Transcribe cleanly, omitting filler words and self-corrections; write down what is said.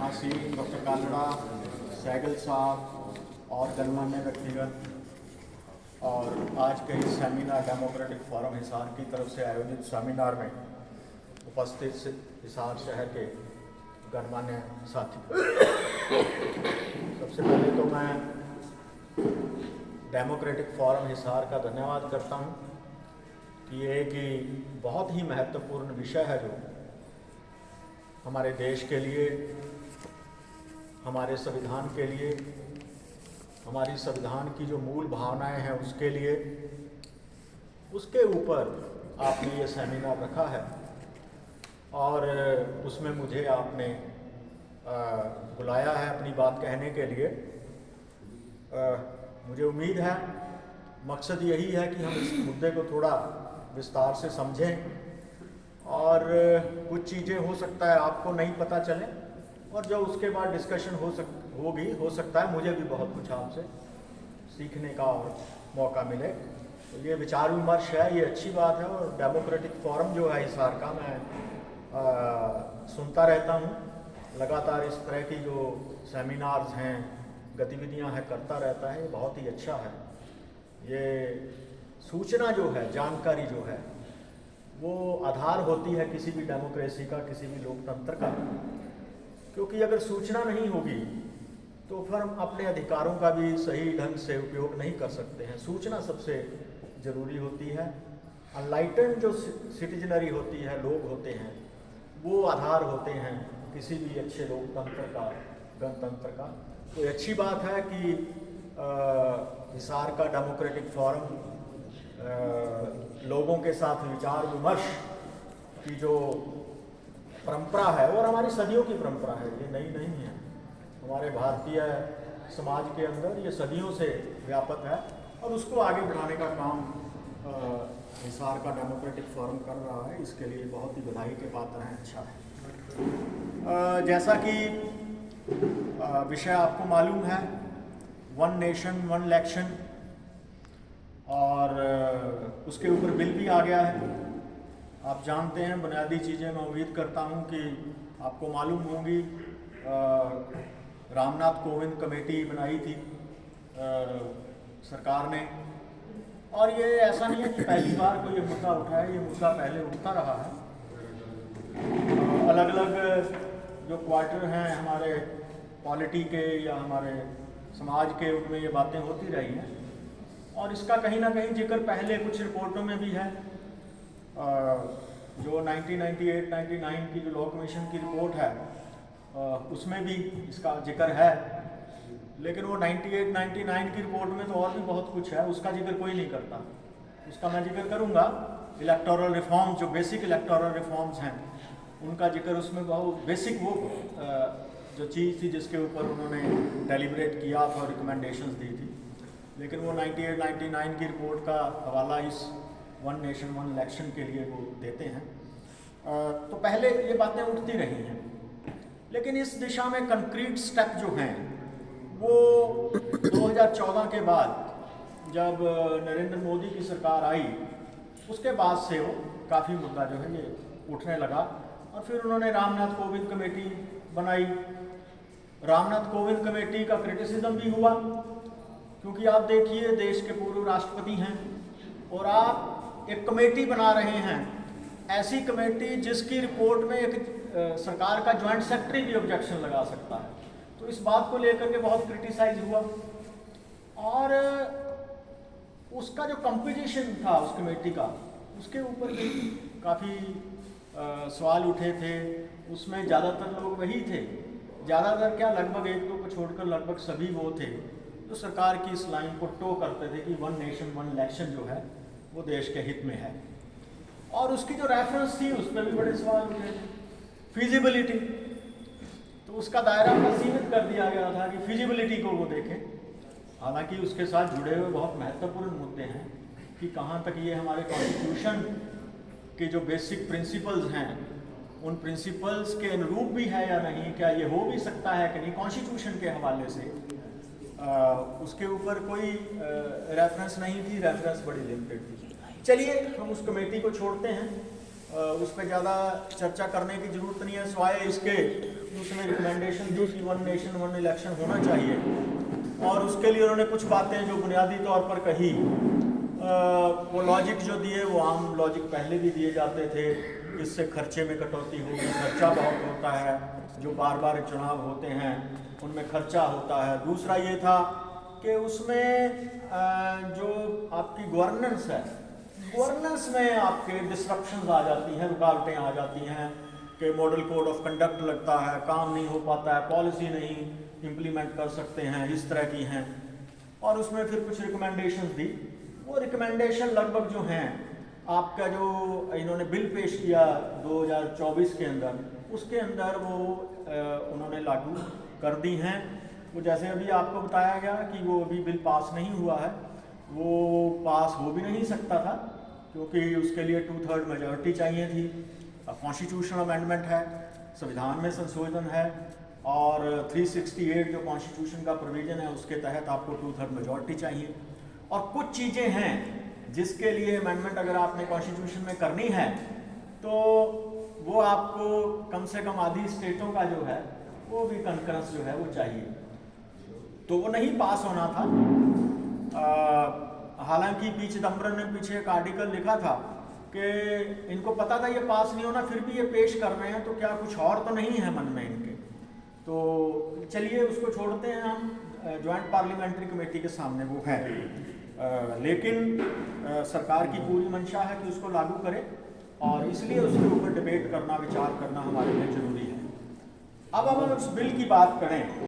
आसीन डॉक्टर कालड़ा, सैगल साहब और गणमान्य व्यक्तिगण और आज के इस सेमिनार डेमोक्रेटिक फोरम हिसार की तरफ से आयोजित सेमिनार में उपस्थित हिसार शहर के गणमान्य साथी, सबसे पहले तो मैं डेमोक्रेटिक फोरम हिसार का धन्यवाद करता हूं कि ये कि बहुत ही महत्वपूर्ण विषय है जो हमारे देश के लिए, हमारे संविधान के लिए, हमारी संविधान की जो मूल भावनाएं हैं उसके लिए, उसके ऊपर आपने ये सेमिनार रखा है और उसमें मुझे आपने बुलाया है अपनी बात कहने के लिए। मुझे उम्मीद है, मकसद यही है कि हम इस मुद्दे को थोड़ा विस्तार से समझें और कुछ चीज़ें हो सकता है आपको नहीं पता चले और जो उसके बाद डिस्कशन हो सकता है मुझे भी बहुत कुछ आपसे सीखने का और मौका मिले। तो ये विचार विमर्श है, ये अच्छी बात है और डेमोक्रेटिक फोरम जो है हिसार का मैं सुनता रहता हूँ, लगातार इस तरह की जो सेमिनार्स हैं, गतिविधियाँ हैं, करता रहता है। ये बहुत ही अच्छा है। ये सूचना जो है, जानकारी जो है, वो आधार होती है किसी भी डेमोक्रेसी का, किसी भी लोकतंत्र का, क्योंकि अगर सूचना नहीं होगी तो फिर हम अपने अधिकारों का भी सही ढंग से उपयोग नहीं कर सकते हैं। सूचना सबसे ज़रूरी होती है। अनलाइटेंड जो सिटीजनरी होती है, लोग होते हैं, वो आधार होते हैं किसी भी अच्छे लोकतंत्र का, गणतंत्र का। तो अच्छी बात है कि हिसार का डेमोक्रेटिक फोरम लोगों के साथ विचार विमर्श की जो परंपरा है और हमारी सदियों की परंपरा है, ये नई नहीं है। हमारे भारतीय समाज के अंदर ये सदियों से व्यापक है और उसको आगे बढ़ाने का काम हिसार का डेमोक्रेटिक फोरम कर रहा है। इसके लिए बहुत ही बधाई के पात्र हैं। अच्छा है। जैसा कि विषय आपको मालूम है, वन नेशन वन इलेक्शन, और उसके ऊपर बिल भी आ गया है। आप जानते हैं, बुनियादी चीज़ें मैं उम्मीद करता हूं कि आपको मालूम होंगी। रामनाथ कोविंद कमेटी बनाई थी सरकार ने, और ये ऐसा नहीं है कि पहली बार कोई ये मुद्दा उठा है, ये मुद्दा पहले उठता रहा है। अलग अलग जो क्वार्टर हैं हमारे पॉलिटी के या हमारे समाज के, उनमें ये बातें होती रही हैं और इसका कहीं ना कहीं जिक्र पहले कुछ रिपोर्टों में भी है। जो 1998-99 की जो लॉ कमीशन की रिपोर्ट है उसमें भी इसका जिक्र है, लेकिन वो 98-99 की रिपोर्ट में तो और भी बहुत कुछ है, उसका जिक्र कोई नहीं करता। उसका मैं जिक्र करूँगा। इलेक्टोरल रिफॉर्म्स, जो बेसिक इलेक्टोरल रिफॉर्म्स हैं, उनका जिक्र उसमें बहुत बेसिक वो जो चीज़ थी जिसके ऊपर उन्होंने डेलिब्रेट किया था और रिकमेंडेशंस दी थी। लेकिन वो 98-99 की रिपोर्ट का हवाला इस वन नेशन वन इलेक्शन के लिए वो देते हैं। तो पहले ये बातें उठती रही हैं, लेकिन इस दिशा में कंक्रीट स्टेप जो हैं वो 2014 के बाद जब नरेंद्र मोदी की सरकार आई, उसके बाद से वो काफ़ी मुद्दा जो है ये उठने लगा और फिर उन्होंने रामनाथ कोविंद कमेटी बनाई। रामनाथ कोविंद कमेटी का क्रिटिसिज्म भी हुआ, क्योंकि आप देखिए देश के पूर्व राष्ट्रपति हैं और आप एक कमेटी बना रहे हैं, ऐसी कमेटी जिसकी रिपोर्ट में एक सरकार का ज्वाइंट सेक्रेटरी भी ऑब्जेक्शन लगा सकता है। तो इस बात को लेकर के बहुत क्रिटिसाइज हुआ और उसका जो कंपोजिशन था उस कमेटी का, उसके ऊपर भी काफ़ी सवाल उठे थे। उसमें ज़्यादातर लोग वही थे, ज़्यादातर क्या, लगभग एक दो को छोड़कर लगभग सभी वो थे जो सरकार की इस लाइन को टो करते थे कि वन नेशन वन इलेक्शन जो है वो देश के हित में है। और उसकी जो रेफरेंस थी उस पर भी बड़े सवाल उठे थे। फिजिबिलिटी, तो उसका दायरा का सीमित कर दिया गया था कि फिजिबिलिटी को वो देखें। हालांकि उसके साथ जुड़े हुए बहुत महत्वपूर्ण मुद्दे हैं कि कहाँ तक ये हमारे कॉन्स्टिट्यूशन के जो बेसिक प्रिंसिपल्स हैं उन प्रिंसिपल्स के अनुरूप भी है या नहीं, क्या ये हो भी सकता है कि नहीं। कॉन्स्टिट्यूशन के हवाले से उसके ऊपर कोई रेफरेंस नहीं थी, रेफरेंस बड़ी लिमिटेड थी। चलिए हम उस कमेटी को छोड़ते हैं। उस पर ज़्यादा चर्चा करने की ज़रूरत नहीं है, सिवाय इसके उसमें रिकमेंडेशन दी कि 1 नेशन 1 इलेक्शन होना चाहिए, और उसके लिए उन्होंने कुछ बातें जो बुनियादी तौर पर कही, वो लॉजिक जो दिए वो आम लॉजिक पहले भी दिए जाते थे। इससे खर्चे में कटौती होगी, खर्चा बहुत होता है, जो बार बार चुनाव होते हैं उनमें खर्चा होता है। दूसरा ये था कि उसमें जो आपकी गवर्नेंस है, गवर्नेंस में आपके डिस्ट्रप्शंस आ जाती हैं, रुकावटें आ जाती हैं कि मॉडल कोड ऑफ कंडक्ट लगता है, काम नहीं हो पाता है, पॉलिसी नहीं इम्प्लीमेंट कर सकते हैं, इस तरह की हैं। और उसमें फिर कुछ रिकमेंडेशंस दी। वो रिकमेंडेशन लगभग जो हैं, आपका जो इन्होंने बिल पेश किया 2024 के अंदर, उसके अंदर वो उन्होंने लागू कर दी हैं। वो जैसे अभी आपको बताया गया कि वो अभी बिल पास नहीं हुआ है, वो पास हो भी नहीं सकता था क्योंकि उसके लिए 2/3 मेजॉरिटी चाहिए थी। कॉन्स्टिट्यूशनल अमेंडमेंट है, संविधान में संशोधन है, और 368 जो कॉन्स्टिट्यूशन का प्रोविजन है उसके तहत आपको 2/3 मेजॉरिटी चाहिए। और कुछ चीज़ें हैं जिसके लिए अमेंडमेंट अगर आपने कॉन्स्टिट्यूशन में करनी है तो वो आपको कम से कम आधी स्टेटों का जो है वो भी कंकरेंस जो है वो चाहिए, तो वो नहीं पास होना था। हालांकि पी चिदम्बरम ने पीछे एक आर्टिकल लिखा था कि इनको पता था ये पास नहीं होना, फिर भी ये पेश कर रहे हैं, तो क्या कुछ और तो नहीं है मन में इनके। तो चलिए उसको छोड़ते हैं हम, ज्वाइंट पार्लियामेंट्री कमेटी के सामने वो है। लेकिन सरकार की पूरी मंशा है कि उसको लागू करे, और इसलिए उसके ऊपर डिबेट करना, विचार करना हमारे लिए जरूरी है। अब हम उस बिल की बात करें